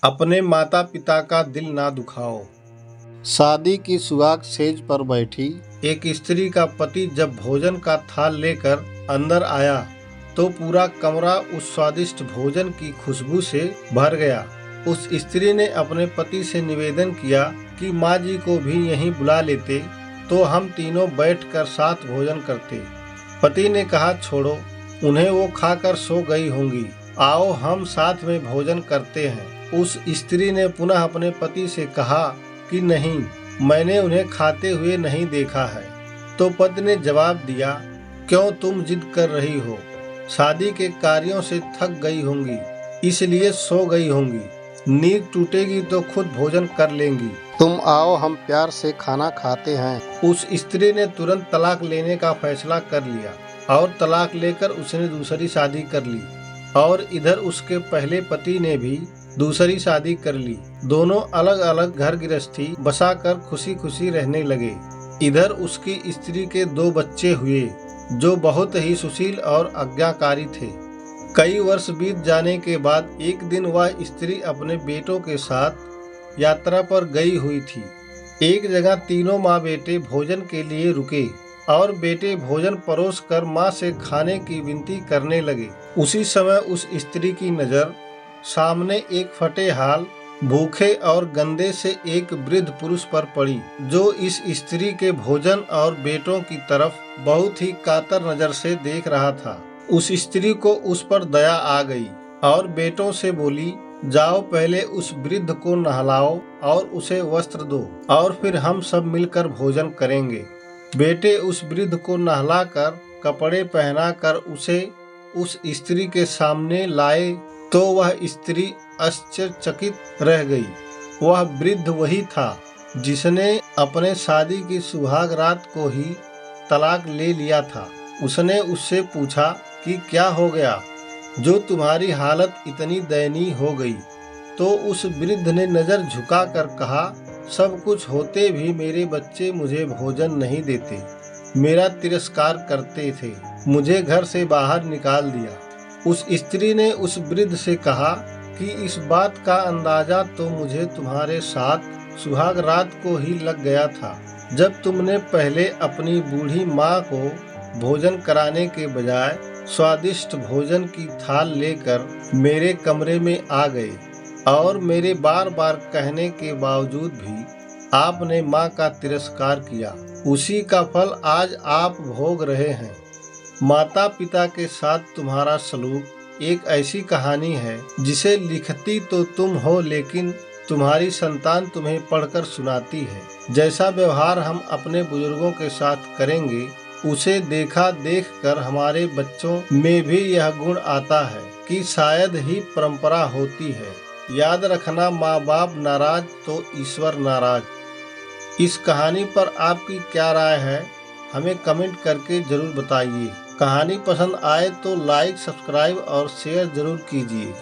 अपने माता पिता का दिल ना दुखाओ। शादी की सुहाग सेज पर बैठी। एक स्त्री का पति जब भोजन का थाल लेकर अंदर आया तो पूरा कमरा उस स्वादिष्ट भोजन की खुशबू से भर गया। उस स्त्री ने अपने पति से निवेदन किया कि माँ जी को भी यहीं बुला लेते तो हम तीनों बैठकर साथ भोजन करते। पति ने कहा, छोड़ो, उन्हें वो खाकर सो गई होंगी, आओ हम साथ में भोजन करते हैं। उस स्त्री ने पुनः अपने पति से कहा कि नहीं, मैंने उन्हें खाते हुए नहीं देखा है। तो पति ने जवाब दिया, क्यों तुम जिद कर रही हो? शादी के कार्यों से थक गई होंगी, इसलिए सो गई होंगी। नींद टूटेगी तो खुद भोजन कर लेंगी। तुम आओ, हम प्यार से खाना खाते हैं। उस स्त्री ने तुरंत तलाक लेने का फैसला कर लिया और तलाक लेकर उसने दूसरी शादी कर ली। और इधर उसके पहले पति ने भी दूसरी शादी कर ली। दोनों अलग अलग घर गृहस्थी बसाकर खुशी खुशी रहने लगे। इधर उसकी स्त्री के 2 बच्चे हुए जो बहुत ही सुशील और आज्ञाकारी थे। कई वर्ष बीत जाने के बाद एक दिन वह स्त्री अपने बेटों के साथ यात्रा पर गई हुई थी। एक जगह तीनों माँ बेटे भोजन के लिए रुके और बेटे भोजन परोस कर माँ से खाने की विनती करने लगे। उसी समय उस स्त्री की नज़र सामने एक फटे हाल, भूखे और गंदे से एक वृद्ध पुरुष पर पड़ी जो इस स्त्री के भोजन और बेटों की तरफ बहुत ही कातर नजर से देख रहा था। उस स्त्री को उस पर दया आ गई और बेटों से बोली, जाओ पहले उस वृद्ध को नहलाओ और उसे वस्त्र दो और फिर हम सब मिलकर भोजन करेंगे। बेटे उस वृद्ध को नहलाकर कपड़े पहनाकर उसे उस स्त्री के सामने लाए तो वह स्त्री आश्चर्यचकित रह गई। वह वृद्ध वही था जिसने अपने शादी की सुहाग रात को ही तलाक ले लिया था। उसने उससे पूछा कि क्या हो गया जो तुम्हारी हालत इतनी दयनीय हो गई। तो उस वृद्ध ने नजर झुकाकर कहा, सब कुछ होते भी मेरे बच्चे मुझे भोजन नहीं देते, मेरा तिरस्कार करते थे, मुझे घर से बाहर निकाल दिया। उस स्त्री ने उस वृद्ध से कहा कि इस बात का अंदाजा तो मुझे तुम्हारे साथ सुहाग रात को ही लग गया था, जब तुमने पहले अपनी बूढ़ी माँ को भोजन कराने के बजाय स्वादिष्ट भोजन की थाल लेकर मेरे कमरे में आ गए और मेरे बार बार कहने के बावजूद भी आपने माँ का तिरस्कार किया। उसी का फल आज आप भोग रहे हैं। माता पिता के साथ तुम्हारा सलूक एक ऐसी कहानी है जिसे लिखती तो तुम हो लेकिन तुम्हारी संतान तुम्हें पढ़कर सुनाती है। जैसा व्यवहार हम अपने बुजुर्गों के साथ करेंगे उसे देखा देखकर हमारे बच्चों में भी यह गुण आता है कि शायद ही परंपरा होती है। याद रखना, माँ बाप नाराज तो ईश्वर नाराज। इस कहानी पर आपकी क्या राय है, हमें कमेंट करके जरूर बताइए। कहानी पसंद आए तो लाइक, सब्सक्राइब और शेयर जरूर कीजिए।